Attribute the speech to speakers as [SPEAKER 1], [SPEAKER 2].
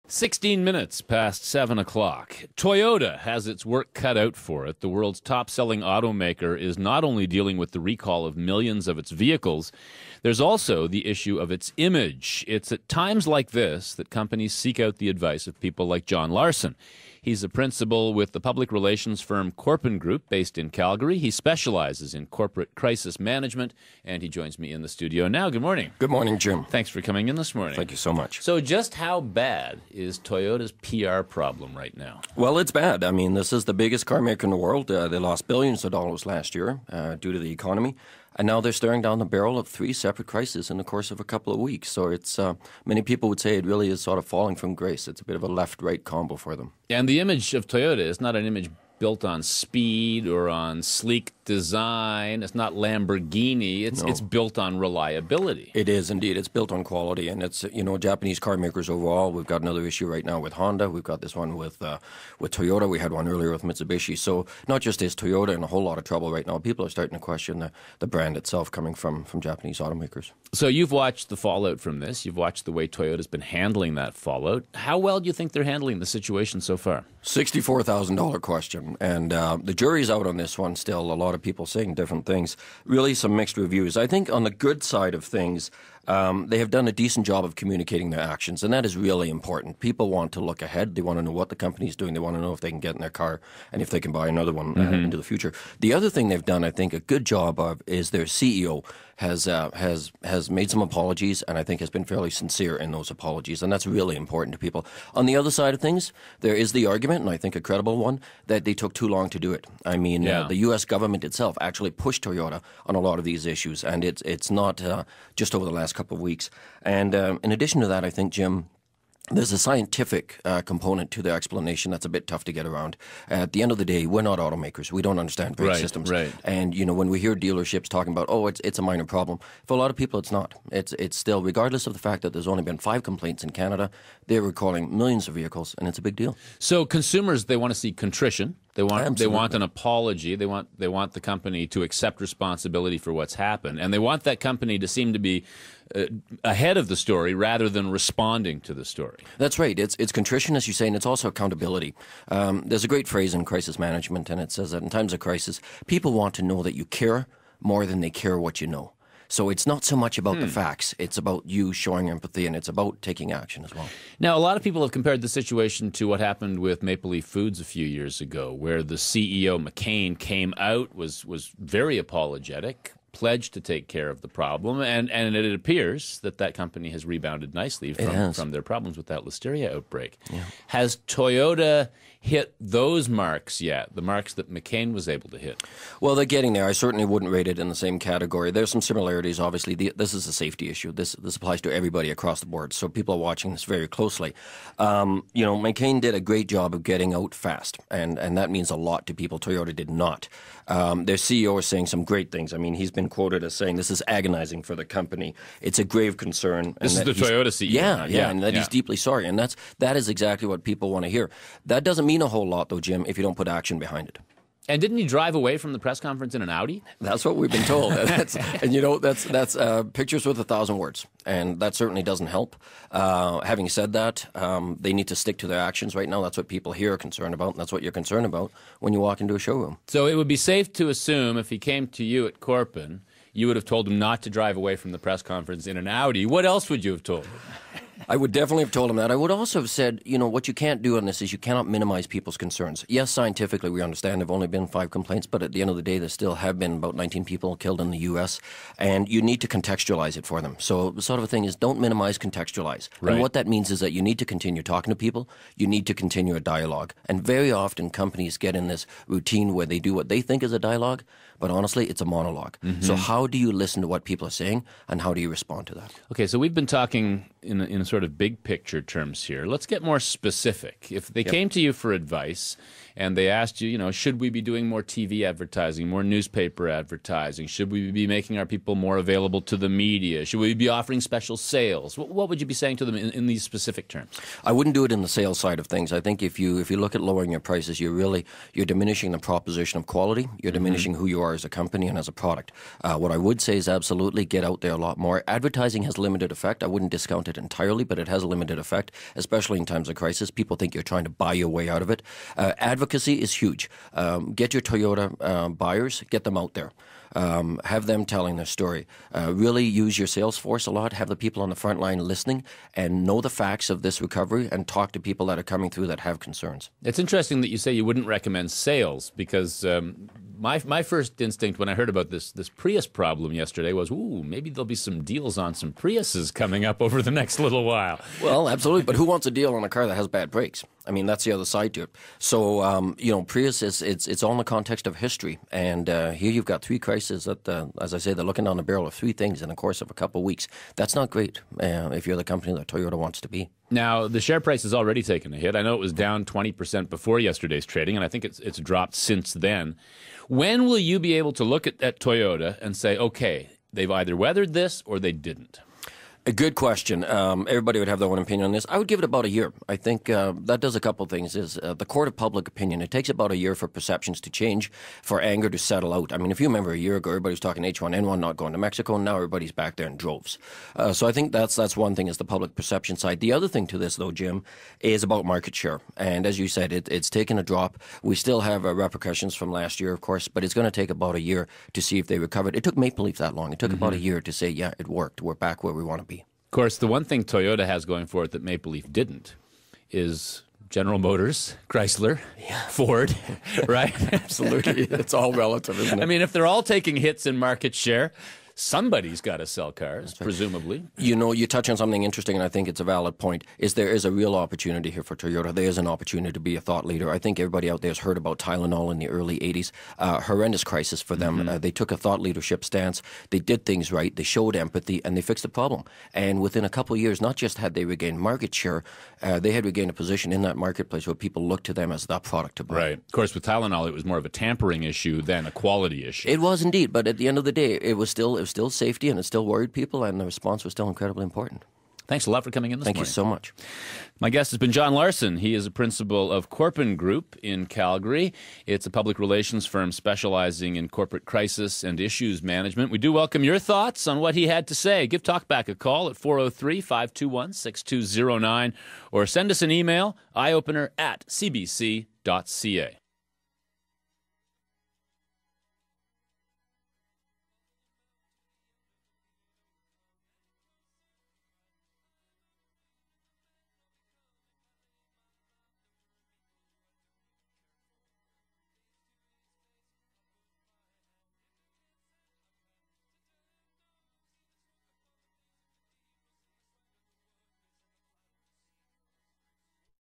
[SPEAKER 1] 16 minutes past 7 o'clock. Toyota has its work cut out for it. The world's top-selling automaker is not only dealing with the recall of millions of its vehicles, there's also the issue of its image. It's at times like this that companies seek out the advice of people like John Larsen. He's a principal with the public relations firm Corpin Group, based in Calgary. He specializes in corporate crisis management, and he joins me in the studio now. Good morning.
[SPEAKER 2] Good morning, Jim.
[SPEAKER 1] Thanks for coming in this morning.
[SPEAKER 2] Thank you so much.
[SPEAKER 1] So just how bad is Toyota's PR problem right now?
[SPEAKER 2] Well, it's bad. I mean, this is the biggest car maker in the world. They lost billions of dollars last year due to the economy. And now they're staring down the barrel of 3 separate crises in the course of a couple of weeks. So it's many people would say it really is sort of falling from grace. It's a bit of a left-right combo for them.
[SPEAKER 1] And the image of Toyota is not an image built on speed or on sleek design. It's not Lamborghini. It's built on reliability.
[SPEAKER 2] It is indeed. It's built on quality, and it's Japanese car makers overall. We've got another issue right now with Honda. We've got this one with Toyota. We had one earlier with Mitsubishi. So not just is Toyota in a whole lot of trouble right now. People are starting to question the brand itself coming from Japanese automakers.
[SPEAKER 1] So you've watched the fallout from this. You've watched the way Toyota's been handling that fallout. How well do you think they're handling the situation so far?
[SPEAKER 2] $64,000 question, and the jury's out on this one still. A lot of people saying different things. Really some mixed reviews. I think on the good side of things, they have done a decent job of communicating their actions, and that is really important. People want to look ahead. They want to know what the company's doing. They want to know if they can get in their car and if they can buy another one into the future. The other thing they've done, I think, a good job of is their CEO has made some apologies, and I think has been fairly sincere in those apologies, and that's really important to people. On the other side of things, there is the argument, and I think a credible one, that they took too long to do it. I mean, the U.S. government itself actually pushed Toyota on a lot of these issues, and it's not just over the last couple of weeks. And in addition to that, I think, Jim, there's a scientific component to the explanation that's a bit tough to get around. At the end of the day, we're not automakers. We don't understand brake systems.
[SPEAKER 1] Right.
[SPEAKER 2] And, when we hear dealerships talking about, it's a minor problem, for a lot of people it's not. It's still, regardless of the fact that there's only been 5 complaints in Canada, they're recalling millions of vehicles, and it's a big deal.
[SPEAKER 1] So consumers, they want to see contrition. They want
[SPEAKER 2] Absolutely.
[SPEAKER 1] an apology. They want the company to accept responsibility for what's happened, and they want that company to seem to be ahead of the story rather than responding to the story.
[SPEAKER 2] That's right. It's contrition, as you say, and it's also accountability. There's a great phrase in crisis management, and it says that in times of crisis, people want to know that you care more than they care what you know. So it's not so much about the facts. It's about you showing empathy, and it's about taking action as well.
[SPEAKER 1] Now, a lot of people have compared the situation to what happened with Maple Leaf Foods a few years ago, where the CEO, McCain, came out, was very apologetic, pledged to take care of the problem, and it appears that company has rebounded nicely from their problems with that listeria outbreak. Yeah. Has Toyota hit those marks yet, the marks that McCain was able to hit?
[SPEAKER 2] Well, they're getting there. I certainly wouldn't rate it in the same category. There's some similarities, obviously. This is a safety issue. This applies to everybody across the board, so people are watching this very closely. McCain did a great job of getting out fast, and that means a lot to people. Toyota did not. Their CEO is saying some great things. I mean, he's been quoted as saying, this is agonizing for the company. It's a grave concern.
[SPEAKER 1] This is the Toyota CEO.
[SPEAKER 2] Yeah, and that he's deeply sorry. And that is exactly what people want to hear. That doesn't mean a whole lot, though, Jim, if you don't put action behind it.
[SPEAKER 1] And didn't he drive away from the press conference in an Audi?
[SPEAKER 2] That's what we've been told. That's pictures with 1,000 words, and that certainly doesn't help. Having said that, they need to stick to their actions right now. That's what people here are concerned about, and that's what you're concerned about when you walk into a showroom. So
[SPEAKER 1] it would be safe to assume if he came to you at Corpin, you would have told him not to drive away from the press conference in an Audi. What else would you have told him?
[SPEAKER 2] I would definitely have told him that. I would also have said, what you can't do on this is you cannot minimize people's concerns. Yes, scientifically, we understand there have only been 5 complaints, but at the end of the day, there still have been about 19 people killed in the U.S., and you need to contextualize it for them. So the sort of thing is don't minimize, contextualize. Right. And what that means is that you need to continue talking to people. You need to continue a dialogue. And very often, companies get in this routine where they do what they think is a dialogue, but honestly, it's a monologue. Mm-hmm. So how do you listen to what people are saying, and how do you respond to that?
[SPEAKER 1] Okay, so we've been talking in a sort of big picture terms here. Let's get more specific. If they came to you for advice and they asked you, should we be doing more TV advertising, more newspaper advertising? Should we be making our people more available to the media? Should we be offering special sales? What would you be saying to them in these specific terms?
[SPEAKER 2] I wouldn't do it in the sales side of things. I think if you look at lowering your prices, you're diminishing the proposition of quality. You're diminishing who you are as a company and as a product. What I would say is absolutely get out there a lot more. Advertising has limited effect. I wouldn't discount it it entirely, but it has a limited effect, especially in times of crisis. People think you're trying to buy your way out of it. Advocacy is huge. Get your Toyota buyers, get them out there. Have them telling their story. Really use your sales force a lot. Have the people on the front line listening and know the facts of this recovery and talk to people that are coming through that have concerns.
[SPEAKER 1] It's interesting that you say you wouldn't recommend sales because my first instinct when I heard about this Prius problem yesterday was, ooh, maybe there'll be some deals on some Priuses coming up over the next little while.
[SPEAKER 2] Well, absolutely. But who wants a deal on a car that has bad brakes? I mean, that's the other side to it. So, Prius, it's all in the context of history. And here you've got three crises that, as I say, they're looking down the barrel of three things in the course of a couple of weeks. That's not great if you're the company that Toyota wants to be.
[SPEAKER 1] Now, the share price has already taken a hit. I know it was down 20% before yesterday's trading, and I think it's dropped since then. When will you be able to look at Toyota and say, okay, they've either weathered this or they didn't?
[SPEAKER 2] A good question. Everybody would have their own opinion on this. I would give it about a year. I think that does a couple things. Is the court of public opinion. It takes about a year for perceptions to change, for anger to settle out. I mean, if you remember a year ago, everybody was talking H1N1 not going to Mexico, and now everybody's back there in droves. So I think that's one thing is the public perception side. The other thing to this, though, Jim, is about market share. And as you said, it's taken a drop. We still have repercussions from last year, of course, but it's going to take about a year to see if they recovered. It took Maple Leaf that long. It took about a year to say, yeah, it worked. We're back where we want to be.
[SPEAKER 1] Of course, the one thing Toyota has going for it that Maple Leaf didn't is General Motors, Chrysler, Ford, right?
[SPEAKER 2] Absolutely. It's all relative, isn't it?
[SPEAKER 1] I mean, if they're all taking hits in market share, somebody's got to sell cars, presumably.
[SPEAKER 2] You touch on something interesting, and I think it's a valid point, is there is a real opportunity here for Toyota. There is an opportunity to be a thought leader. I think everybody out there has heard about Tylenol in the early 80s. Horrendous crisis for them. They took a thought leadership stance. They did things right. They showed empathy, and they fixed the problem. And within a couple of years, not just had they regained market share, they had regained a position in that marketplace where people looked to them as the product to buy.
[SPEAKER 1] Right. Of course, with Tylenol, it was more of a tampering issue than a quality issue.
[SPEAKER 2] It was indeed, but at the end of the day, it was still safety, and it still worried people, and the response was still incredibly important.
[SPEAKER 1] Thanks a lot for coming in this morning.
[SPEAKER 2] Thank you so much.
[SPEAKER 1] My guest has been John Larsen. He is a principal of Corpin Group in Calgary. It's a public relations firm specializing in corporate crisis and issues management. We do welcome your thoughts on what he had to say. Give Talkback a call at 403-521-6209 or send us an email, eyeopener@cbc.ca.